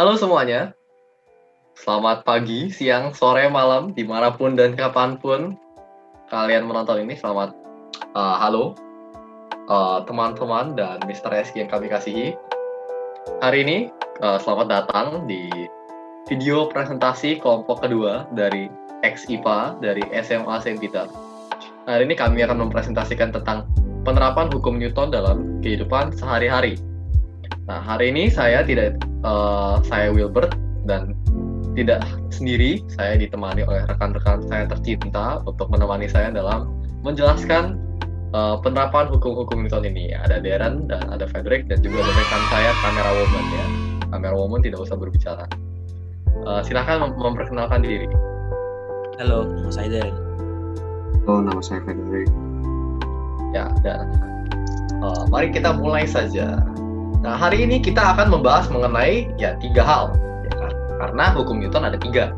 Halo semuanya, selamat pagi, siang, sore, malam, dimanapun dan kapanpun kalian menonton ini. Selamat halo teman-teman dan Mr. Eski yang kami kasihi. Hari ini selamat datang di video presentasi kelompok kedua dari X-IPA dari SMA Saint Peter. Hari ini kami akan mempresentasikan tentang penerapan hukum Newton dalam kehidupan sehari-hari. Nah, hari ini saya Wilbert dan tidak sendiri, saya ditemani oleh rekan-rekan saya tercinta untuk menemani saya dalam menjelaskan penerapan hukum-hukum Newton ini. Ada Darren dan ada Frederick dan juga rekan saya kamera woman ya. Kamera woman tidak usah berbicara. Silakan memperkenalkan diri. Halo, nama saya Darren. Halo, nama saya Frederick. Ya, dan mari kita mulai saja. Nah, hari ini kita akan membahas mengenai tiga hal, ya kan? Karena hukum Newton ada tiga.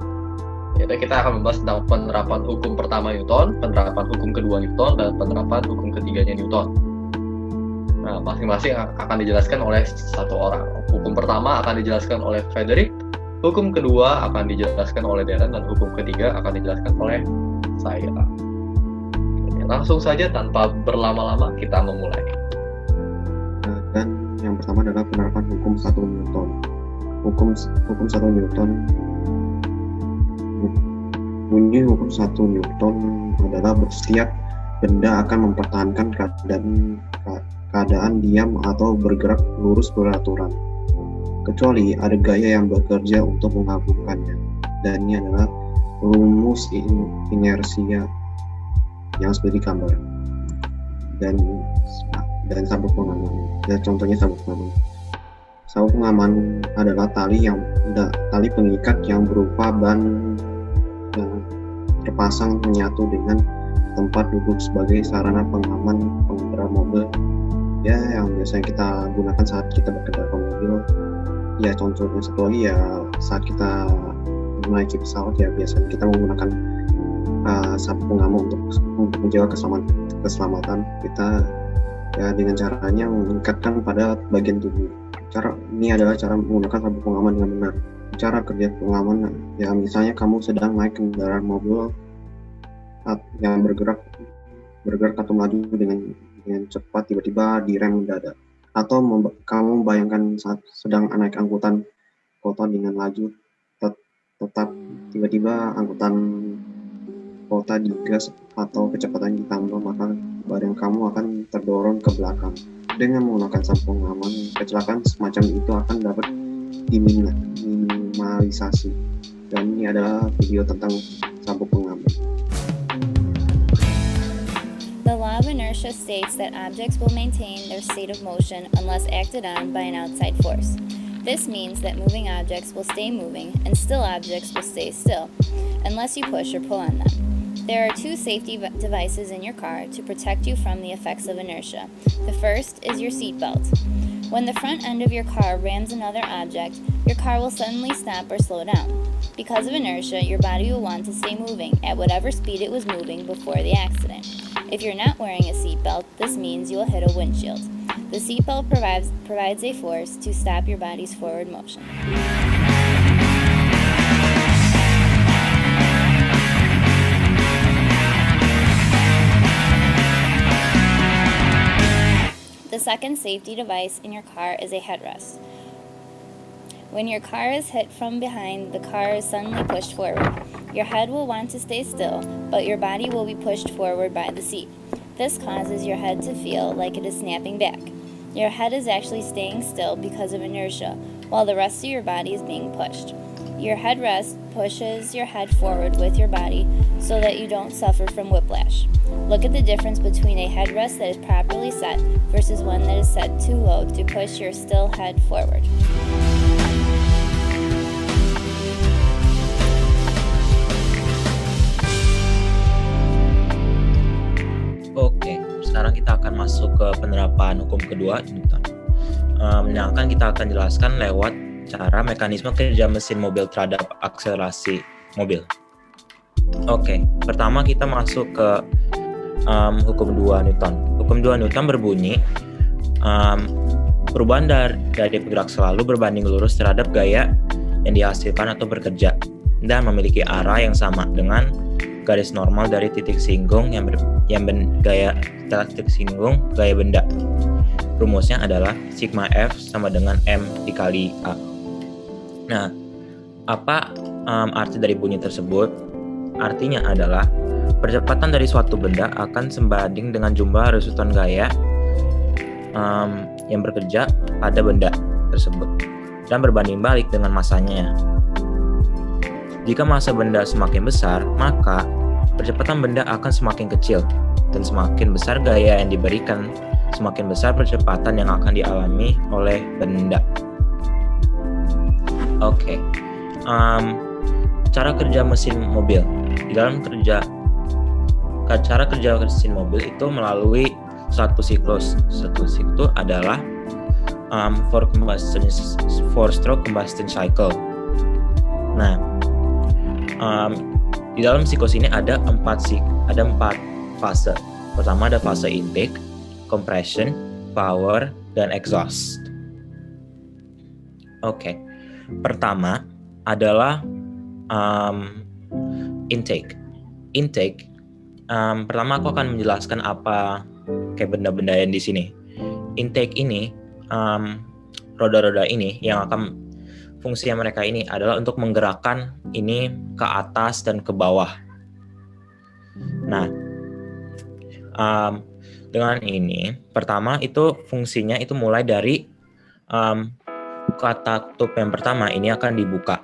Jadi kita akan membahas tentang penerapan hukum pertama Newton, penerapan hukum kedua Newton, dan penerapan hukum ketiganya Newton. Nah, masing-masing akan dijelaskan oleh satu orang. Hukum pertama akan dijelaskan oleh Frederick, hukum kedua akan dijelaskan oleh Darren, dan hukum ketiga akan dijelaskan oleh saya. Langsung saja tanpa berlama-lama kita memulai. Dan yang pertama adalah penerapan hukum 1 Newton. Hukum 1 Newton bunyi hukum 1 Newton adalah setiap benda akan mempertahankan keadaan diam atau bergerak lurus beraturan, kecuali ada gaya yang bekerja untuk mengabulkannya. Dan ini adalah rumus inersia yang seperti gambar dan sabuk pengaman. Dan contohnya sabuk pengaman. Sabuk pengaman adalah tali pengikat yang berupa ban yang terpasang menyatu dengan tempat duduk sebagai sarana pengaman pengendara mobil. Ya, yang biasanya kita gunakan saat kita berkendara mobil. Ya, contohnya satu lagi ya saat kita menaiki pesawat ya biasanya kita menggunakan sabuk pengaman untuk menjaga keselamatan kita. Ya, dengan caranya mengikatkan pada bagian tubuh. Ini adalah cara menggunakan sabuk pengaman dengan benar. Cara kerja pengaman, ya misalnya kamu sedang naik kendaraan mobil yang bergerak atau melaju dengan cepat, tiba-tiba direm mendadak. Atau kamu bayangkan saat sedang naik angkutan kota dengan laju tetap tiba-tiba angkutan kota digas atau kecepatan ditambah, maka badan kamu akan terdorong ke belakang. Dengan menggunakan sabuk pengaman, kecelakaan semacam itu akan dapat diminimalisasi. Dan ini adalah video tentang sabuk pengaman. The law of inertia states that objects will maintain their state of motion unless acted on by an outside force. This means that moving objects will stay moving and still objects will stay still unless you push or pull on them. There are two safety devices in your car to protect you from the effects of inertia. The first is your seat belt. When the front end of your car rams another object, your car will suddenly stop or slow down. Because of inertia, your body will want to stay moving at whatever speed it was moving before the accident. If you're not wearing a seat belt, this means you will hit a windshield. The seat belt provides a force to stop your body's forward motion. The second safety device in your car is a headrest. When your car is hit from behind, the car is suddenly pushed forward. Your head will want to stay still, but your body will be pushed forward by the seat. This causes your head to feel like it is snapping back. Your head is actually staying still because of inertia, while the rest of your body is being pushed. Your headrest pushes your head forward with your body so that you don't suffer from whiplash. Look at the difference between a headrest that is properly set versus one that is set too low to push your still head forward. Oke, sekarang kita akan masuk ke penerapan hukum kedua Newton. Yang akan kita akan jelaskan lewat cara mekanisme kerja mesin mobil terhadap akselerasi mobil. Oke, pertama kita masuk ke hukum 2 Newton. Hukum 2 Newton berbunyi perubahan dari bergerak selalu berbanding lurus terhadap gaya yang dihasilkan atau bekerja dan memiliki arah yang sama dengan garis normal dari titik singgung gaya benda. Rumusnya adalah sigma F sama dengan M dikali A. Nah, apa arti dari bunyi tersebut? Artinya adalah percepatan dari suatu benda akan sebanding dengan jumlah resultan gaya yang bekerja pada benda tersebut dan berbanding balik dengan masanya. Jika massa benda semakin besar, maka percepatan benda akan semakin kecil, dan semakin besar gaya yang diberikan, semakin besar percepatan yang akan dialami oleh benda. Oke. Cara kerja mesin mobil. Di dalam cara kerja mesin mobil itu melalui satu siklus. Satu siklus adalah four-stroke combustion cycle. Nah, di dalam siklus ini ada empat fase. Pertama ada fase intake, compression, power, dan exhaust. Oke. Pertama adalah intake. Pertama aku akan menjelaskan apa kayak benda-benda yang di sini. Intake ini, roda-roda ini yang akan fungsinya mereka ini adalah untuk menggerakkan ini ke atas dan ke bawah. Nah, dengan ini, pertama itu fungsinya itu mulai dari katup yang pertama ini akan dibuka.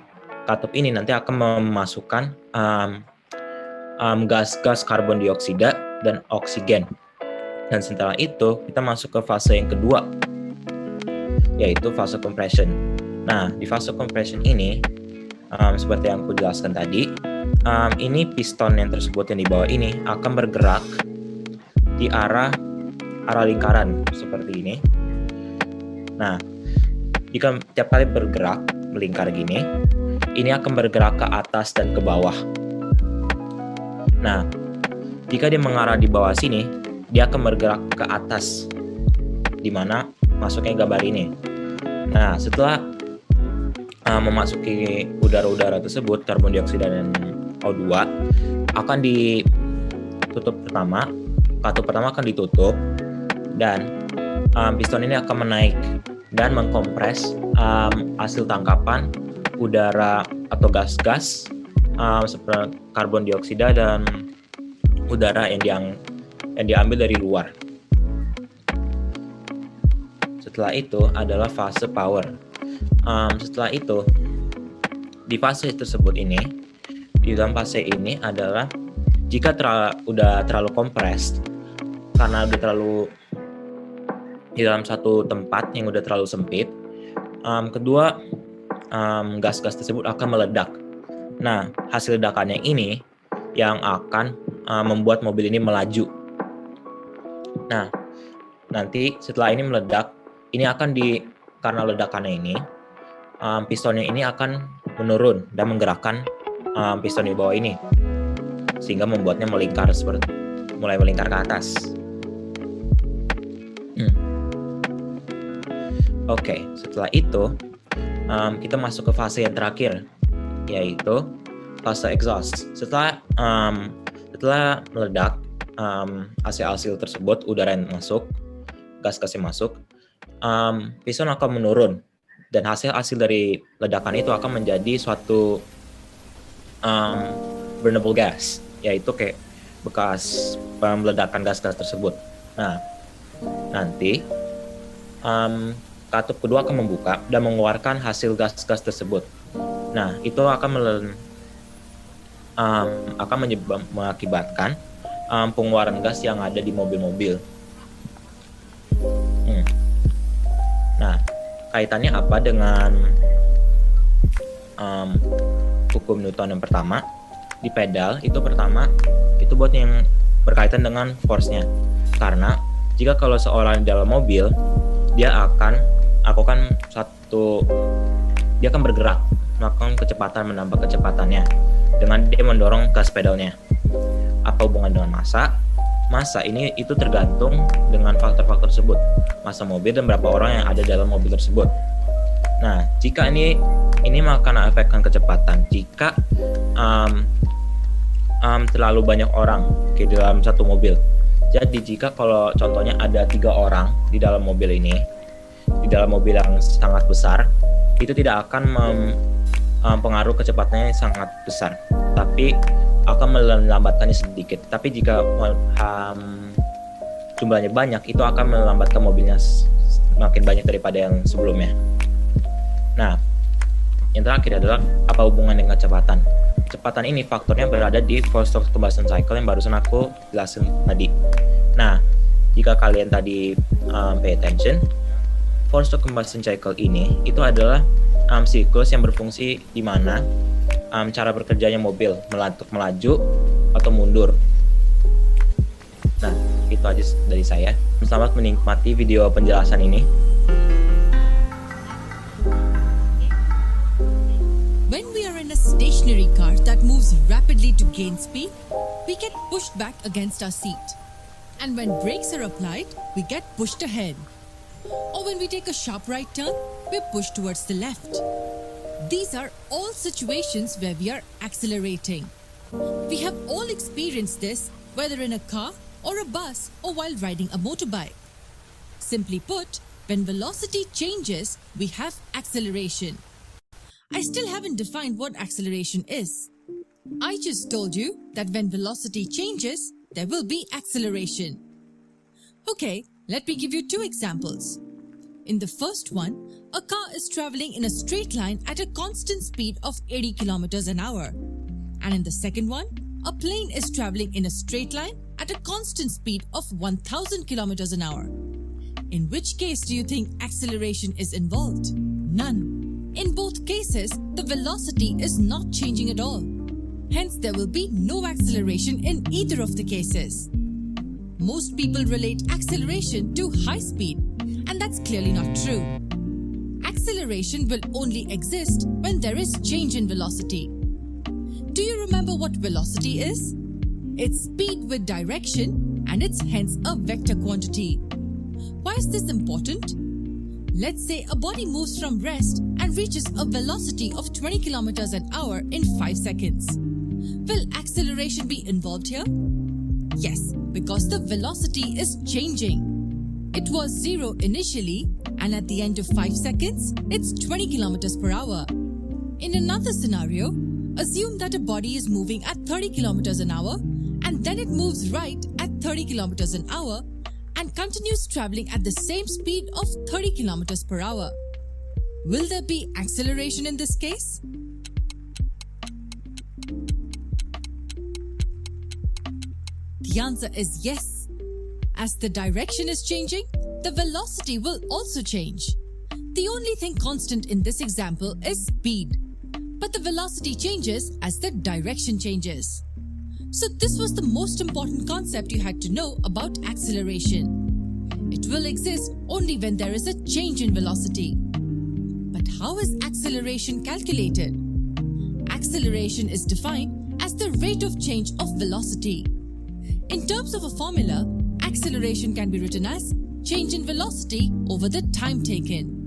Katup ini nanti akan memasukkan gas-gas karbon dioksida dan oksigen. Dan setelah itu kita masuk ke fase yang kedua, yaitu fase compression. Nah, di fase compression ini, seperti yang aku jelaskan tadi, ini piston yang tersebut yang di bawah ini akan bergerak di arah lingkaran seperti ini. Nah, jika tiap kali bergerak melingkar gini, ini akan bergerak ke atas dan ke bawah. Nah, jika dia mengarah di bawah sini, dia akan bergerak ke atas, di mana masuknya gambar ini. Nah, setelah memasuki udara-udara tersebut, karbon dioksida dan O2 akan ditutup pertama, katup pertama akan ditutup, dan piston ini akan menaik dan mengkompres hasil tangkapan udara atau gas-gas seperti karbon dioksida dan udara yang diambil dari luar. Setelah itu adalah fase power. Setelah itu, di fase tersebut ini, di dalam fase ini adalah jika udah terlalu kompres, karena udah terlalu di dalam satu tempat yang udah terlalu sempit, kedua gas-gas tersebut akan meledak. Nah, hasil ledakannya ini yang akan membuat mobil ini melaju. Nah, nanti setelah ini meledak, ini akan karena ledakannya ini, pistonnya ini akan menurun dan menggerakkan piston di bawah ini, sehingga membuatnya mulai melingkar ke atas. Oke, setelah itu kita masuk ke fase yang terakhir, yaitu fase exhaust. Setelah meledak hasil tersebut, udara yang masuk, gas-gas yang masuk, piston akan menurun, dan hasil dari ledakan itu akan menjadi suatu burnable gas, yaitu kayak bekas meledakan gas-gas tersebut. Nah, nanti katup kedua akan membuka dan mengeluarkan hasil gas-gas tersebut. Nah, itu akan mengakibatkan pengeluaran gas yang ada di mobil-mobil. Nah, kaitannya apa dengan hukum Newton yang pertama? Di pedal itu pertama, itu buat yang berkaitan dengan force-nya. Karena jika kalau seorang di dalam mobil, dia akan bergerak, melakukan kecepatan, menambah kecepatannya dengan dia mendorong gas pedalnya. Apa hubungan dengan massa? Massa ini itu tergantung dengan faktor-faktor tersebut, massa mobil dan berapa orang yang ada dalam mobil tersebut. Nah, jika ini ini akan efekkan kecepatan jika terlalu banyak orang di dalam satu mobil. Jadi jika kalau contohnya ada 3 orang di dalam mobil ini, di dalam mobil yang sangat besar, itu tidak akan mempengaruhi kecepatannya yang sangat besar, tapi akan melambatkannya sedikit. Tapi jika jumlahnya banyak, itu akan melambatkan mobilnya semakin banyak daripada yang sebelumnya. Nah, yang terakhir adalah apa hubungan dengan kecepatan. Kecepatan ini faktornya berada di Force-Stokes combustion cycle yang barusan aku jelasin tadi. Nah, jika kalian tadi pay attention, Force-Stokes combustion cycle ini itu adalah siklus yang berfungsi di mana cara bekerjanya mobil untuk melaju atau mundur. Nah, itu aja dari saya. Selamat menikmati video penjelasan ini. When we are in a stationary car that moves rapidly to gain speed, we get pushed back against our seat. And when brakes are applied, we get pushed ahead. Or when we take a sharp right turn, we're pushed towards the left. These are all situations where we are accelerating. We have all experienced this, whether in a car or a bus or while riding a motorbike. Simply put, when velocity changes, we have acceleration. I still haven't defined what acceleration is. I just told you that when velocity changes, there will be acceleration. Okay, let me give you 2 examples. In the first one, a car is traveling in a straight line at a constant speed of 80 kilometers an hour. And in the second one, a plane is traveling in a straight line at a constant speed of 1000 kilometers an hour. In which case do you think acceleration is involved? None. In both cases, the velocity is not changing at all. Hence, there will be no acceleration in either of the cases. Most people relate acceleration to high speed, and that's clearly not true. Acceleration will only exist when there is change in velocity. Do you remember what velocity is? It's speed with direction, and it's hence a vector quantity. Why is this important? Let's say a body moves from rest and reaches a velocity of 20 kilometers an hour in 5 seconds. Will acceleration be involved here? Yes, because the velocity is changing. It was 0 initially, and at the end of 5 seconds, it's 20 kilometers per hour. In another scenario, assume that a body is moving at 30 kilometers an hour, and then it moves right at 30 kilometers an hour, and continues traveling at the same speed of 30 kilometers per hour. Will there be acceleration in this case? The answer is yes. As the direction is changing, the velocity will also change. The only thing constant in this example is speed, but the velocity changes as the direction changes. So this was the most important concept you had to know about acceleration. It will exist only when there is a change in velocity. But how is acceleration calculated? Acceleration is defined as the rate of change of velocity. In terms of a formula, acceleration can be written as change in velocity over the time taken.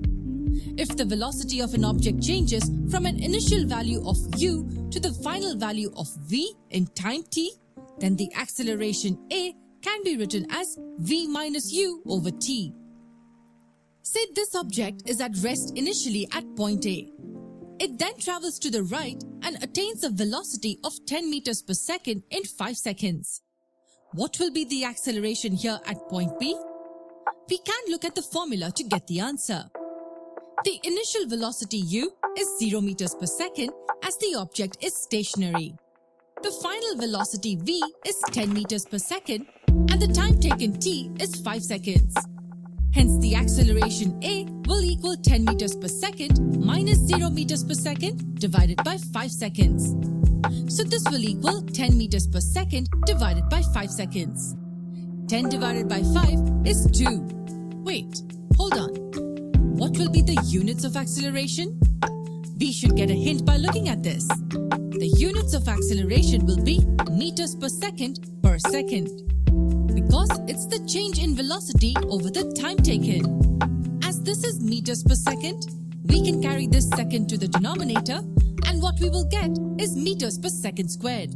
If the velocity of an object changes from an initial value of u to the final value of v in time t, then the acceleration a can be written as v minus u over t. Say this object is at rest initially at point A. It then travels to the right and attains a velocity of 10 meters per second in 5 seconds. What will be the acceleration here at point B? We can look at the formula to get the answer. The initial velocity u is 0 meters per second as the object is stationary. The final velocity v is 10 meters per second and the time taken t is 5 seconds. Hence the acceleration a will equal 10 meters per second minus 0 meters per second divided by 5 seconds. So this will equal 10 meters per second divided by 5 seconds. 10 divided by 5 is 2. Wait, hold on. What will be the units of acceleration? We should get a hint by looking at this. The units of acceleration will be meters per second, because it's the change in velocity over the time taken. As this is meters per second, we can carry this second to the denominator, and what we will get is meters per second squared.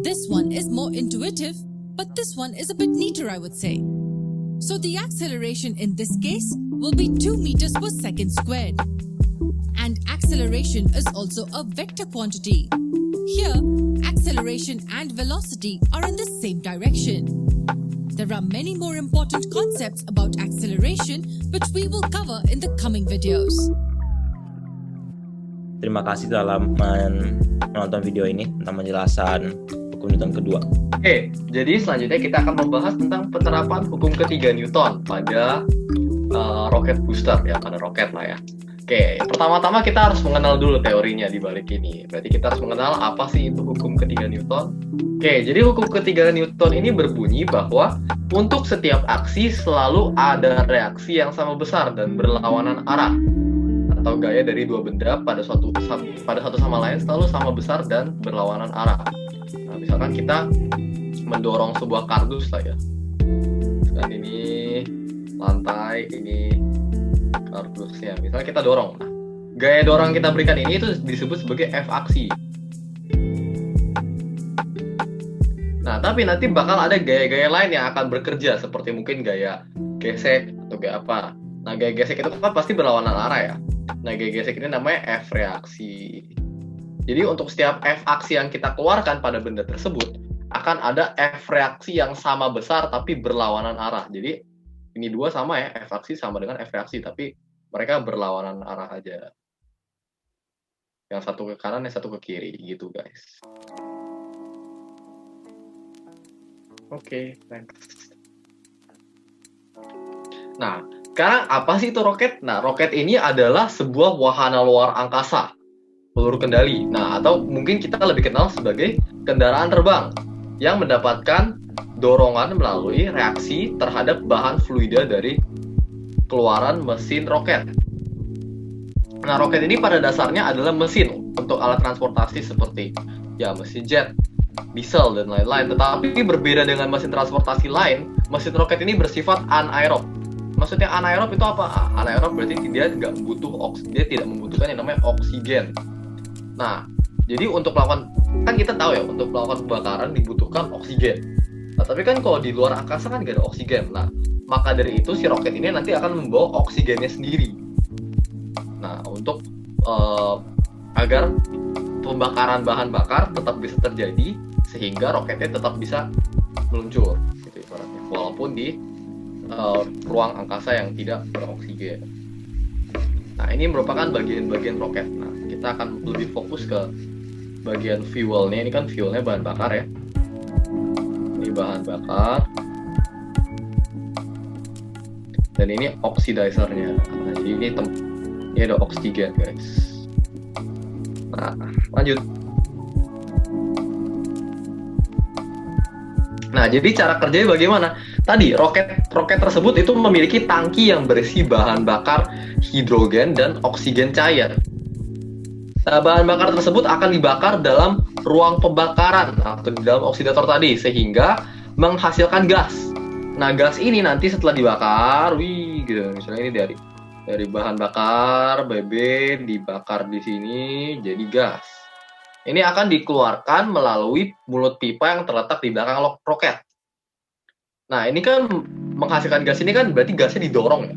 This one is more intuitive, but this one is a bit neater, I would say. So the acceleration in this case will be 2 meters per second squared. And acceleration is also a vector quantity. Here, acceleration and velocity are in the same direction. There are many more important concepts about acceleration which we will cover in the coming videos. Terima kasih dalam menonton video ini tentang penjelasan hukum Newton kedua. Oke, jadi selanjutnya kita akan membahas tentang penerapan hukum ketiga Newton pada roket booster ya, pada roket lah ya. Oke, pertama-tama kita harus mengenal dulu teorinya di balik ini. Berarti kita harus mengenal apa sih itu hukum ketiga Newton. Oke, jadi hukum ketiga Newton ini berbunyi bahwa untuk setiap aksi selalu ada reaksi yang sama besar dan berlawanan arah atau gaya dari dua benda pada satu sama lain selalu sama besar dan berlawanan arah. Nah, misalkan kita mendorong sebuah kardus lah ya. Dan ini lantai, ini kardusnya. Misalnya kita dorong. Nah, gaya dorong kita berikan ini itu disebut sebagai F aksi. Nah, tapi nanti bakal ada gaya-gaya lain yang akan bekerja seperti mungkin gaya gesek atau gaya apa. Nah, gaya gesek itu kan pasti berlawanan arah ya. Nah, gaya gesek ini namanya F reaksi. Jadi untuk setiap F aksi yang kita keluarkan pada benda tersebut akan ada F reaksi yang sama besar tapi berlawanan arah. Jadi ini dua sama ya, F aksi sama dengan F reaksi tapi mereka berlawanan arah aja. Yang satu ke kanan, yang satu ke kiri gitu guys. Oke, thanks. Nah, sekarang apa sih itu roket? Nah, roket ini adalah sebuah wahana luar angkasa, peluru kendali. Nah, atau mungkin kita lebih kenal sebagai kendaraan terbang yang mendapatkan dorongan melalui reaksi terhadap bahan fluida dari keluaran mesin roket. Nah, roket ini pada dasarnya adalah mesin untuk alat transportasi seperti ya mesin jet, diesel, dan lain-lain. Tetapi berbeda dengan mesin transportasi lain, mesin roket ini bersifat anaerob. Maksudnya anaerob itu apa? Anaerob berarti dia nggak butuh dia tidak membutuhkan yang namanya oksigen. Nah, jadi untuk melakukan, kan kita tahu ya, untuk melakukan pembakaran dibutuhkan oksigen. Nah, tapi kan kalau di luar angkasa kan nggak ada oksigen. Nah, maka dari itu si roket ini nanti akan membawa oksigennya sendiri. Nah, untuk agar pembakaran bahan bakar tetap bisa terjadi sehingga roketnya tetap bisa meluncur, gitu ibaratnya, walaupun di ruang angkasa yang tidak beroksigen. Nah, ini merupakan bagian-bagian roket. Nah, kita akan lebih fokus ke bagian fuelnya. Ini kan fuelnya bahan bakar ya. Ini bahan bakar. Dan ini oxidizernya. Nah, jadi ini ada oksigen guys. Nah, lanjut. Nah, jadi cara kerjanya bagaimana? Tadi roket tersebut itu memiliki tangki yang berisi bahan bakar hidrogen dan oksigen cair. Nah, bahan bakar tersebut akan dibakar dalam ruang pembakaran atau di dalam oksidator tadi sehingga menghasilkan gas. Nah, gas ini nanti setelah dibakar, gitu. Misalnya ini dari bahan bakar BB dibakar di sini jadi gas. Ini akan dikeluarkan melalui mulut pipa yang terletak di belakang roket. Nah, ini kan menghasilkan gas ini kan berarti gasnya didorong ya.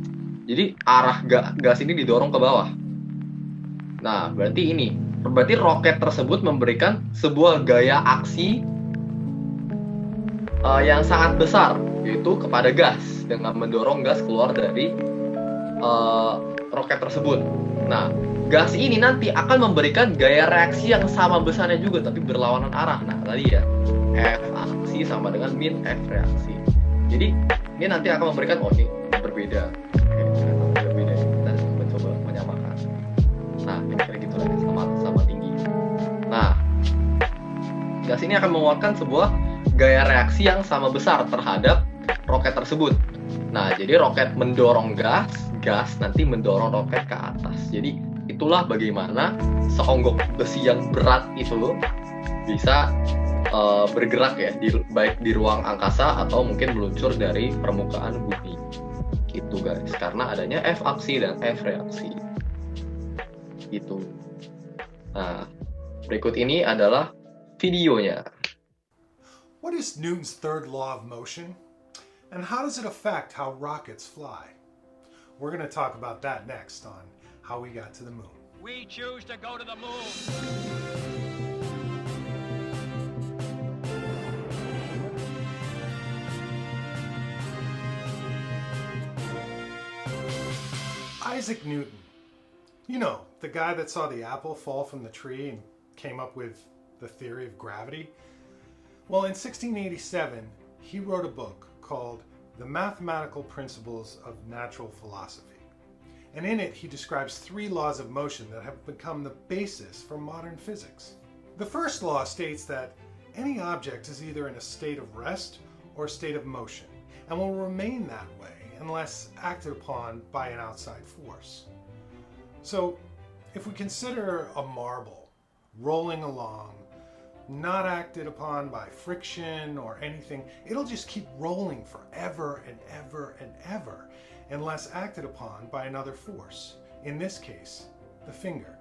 Jadi arah gas ini didorong ke bawah. Nah, berarti roket tersebut memberikan sebuah gaya aksi yang sangat besar, yaitu kepada gas dengan mendorong gas keluar dari roket tersebut. Nah, gas ini nanti akan memberikan gaya reaksi yang sama besarnya juga tapi berlawanan arah. Nah, tadi ya, F aksi sama dengan min F reaksi. Jadi ini nanti akan memberikan ini berbeda. Oke, berbeda. Kita mencoba menyamakan. Nah, kira-kira gitu lagi sama tinggi. Nah, gas ini akan mengeluarkan sebuah gaya reaksi yang sama besar terhadap roket tersebut. Nah, jadi roket mendorong gas nanti mendorong roket ke atas. Jadi itulah bagaimana seonggok besi yang berat itu bisa bergerak ya, baik di ruang angkasa atau mungkin meluncur dari permukaan bumi. Gitu guys, karena adanya F aksi dan F reaksi. itu. Nah, berikut ini adalah videonya. What is Newton's third law of motion? And how does it affect how rockets fly? We're going to talk about that next on How We Got to the Moon. We choose to go to the moon. Isaac Newton. You know, the guy that saw the apple fall from the tree and came up with the theory of gravity. Well, in 1687, he wrote a book called The Mathematical Principles of Natural Philosophy. And in it, he describes 3 laws of motion that have become the basis for modern physics. The first law states that any object is either in a state of rest or a state of motion, and will remain that way unless acted upon by an outside force. So, if we consider a marble rolling along, not acted upon by friction or anything, it'll just keep rolling forever and ever and ever, unless acted upon by another force, in this case, the finger.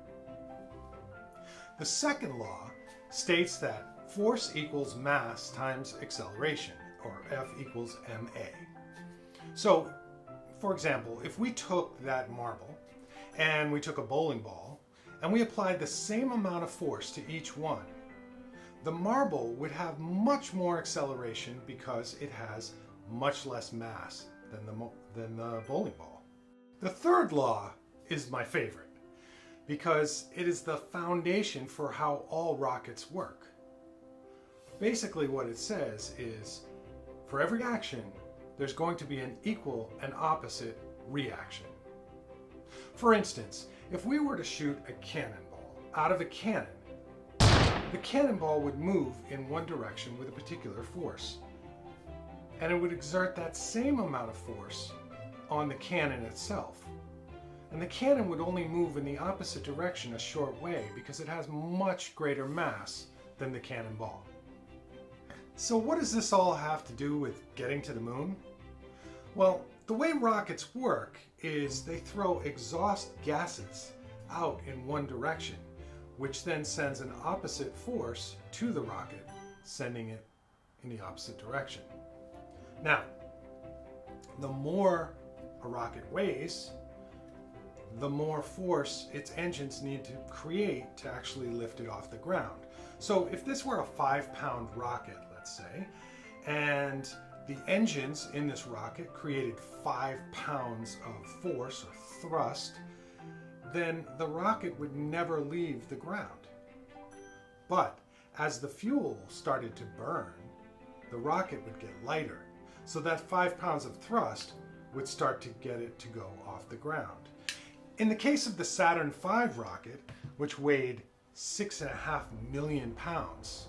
The second law states that force equals mass times acceleration, or F equals ma. So, for example, if we took that marble and we took a bowling ball and we applied the same amount of force to each one, the marble would have much more acceleration because it has much less mass than the bowling ball. The third law is my favorite because it is the foundation for how all rockets work. Basically what it says is, for every action, there's going to be an equal and opposite reaction. For instance, if we were to shoot a cannonball out of a cannon, the cannonball would move in one direction with a particular force, and it would exert that same amount of force on the cannon itself. And the cannon would only move in the opposite direction a short way because it has much greater mass than the cannonball. So what does this all have to do with getting to the moon? Well, the way rockets work is they throw exhaust gases out in one direction, which then sends an opposite force to the rocket, sending it in the opposite direction. Now, the more a rocket weighs, the more force its engines need to create to actually lift it off the ground. So if this were a 5-pound rocket, let's say, and the engines in this rocket created 5 pounds of force or thrust, then the rocket would never leave the ground. But as the fuel started to burn, the rocket would get lighter, so that 5 pounds of thrust would start to get it to go off the ground. In the case of the Saturn V rocket, which weighed 6.5 million pounds,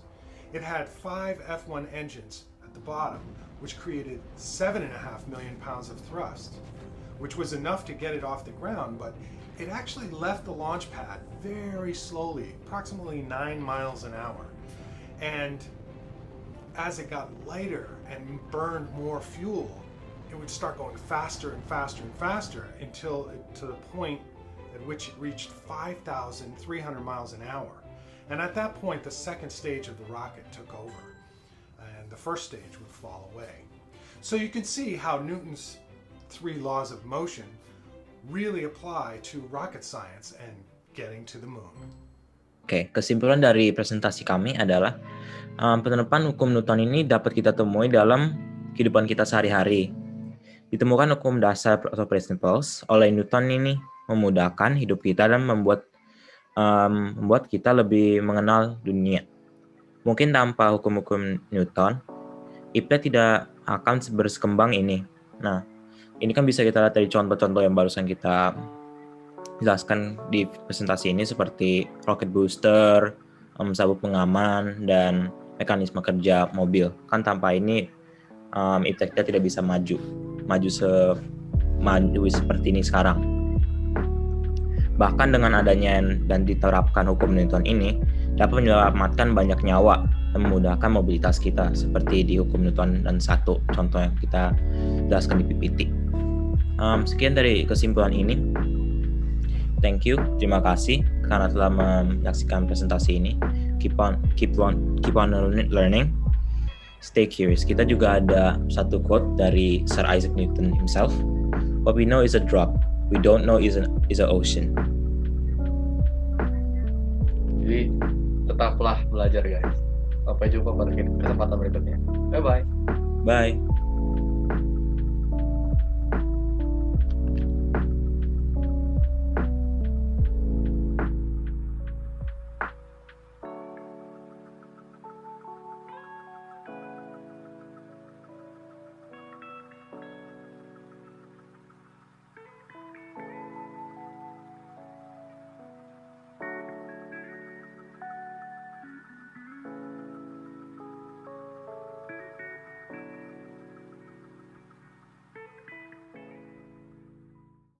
it had 5 F1 engines at the bottom, which created 7.5 million pounds of thrust, which was enough to get it off the ground, but it actually left the launch pad very slowly, approximately 9 miles an hour. And as it got lighter and burned more fuel, it would start going faster and faster and faster until to the point at which it reached 5,300 miles an hour. And at that point, the second stage of the rocket took over, and the first stage would fall away. So you can see how Newton's 3 laws of motion really apply to rocket science and getting to the moon. Oke, kesimpulan dari presentasi kami adalah penerapan hukum Newton ini dapat kita temui dalam kehidupan kita sehari-hari. Ditemukan hukum dasar atau principles oleh Newton ini memudahkan hidup kita dan membuat kita lebih mengenal dunia. Mungkin tanpa hukum-hukum Newton, IPA tidak akan berkembang ini. Nah, ini kan bisa kita lihat dari contoh-contoh yang barusan kita jelaskan di presentasi ini seperti rocket booster, sabuk pengaman, dan mekanisme kerja mobil. Kan tanpa ini IPTEK kita tidak bisa maju seperti ini sekarang. Bahkan dengan adanya dan diterapkan hukum Newton ini dapat menyelamatkan banyak nyawa dan memudahkan mobilitas kita seperti di hukum Newton dan 1 contoh yang kita jelaskan di PPT. Sekian dari kesimpulan ini. Thank you, terima kasih. karena telah menyaksikan presentasi ini. Keep on learning. Stay curious. Kita juga ada satu quote dari Sir Isaac Newton himself. What we know is a drop. We don't know is an ocean. Jadi tetaplah belajar guys. Sampai jumpa pada kesempatan berikutnya. Bye bye. Bye.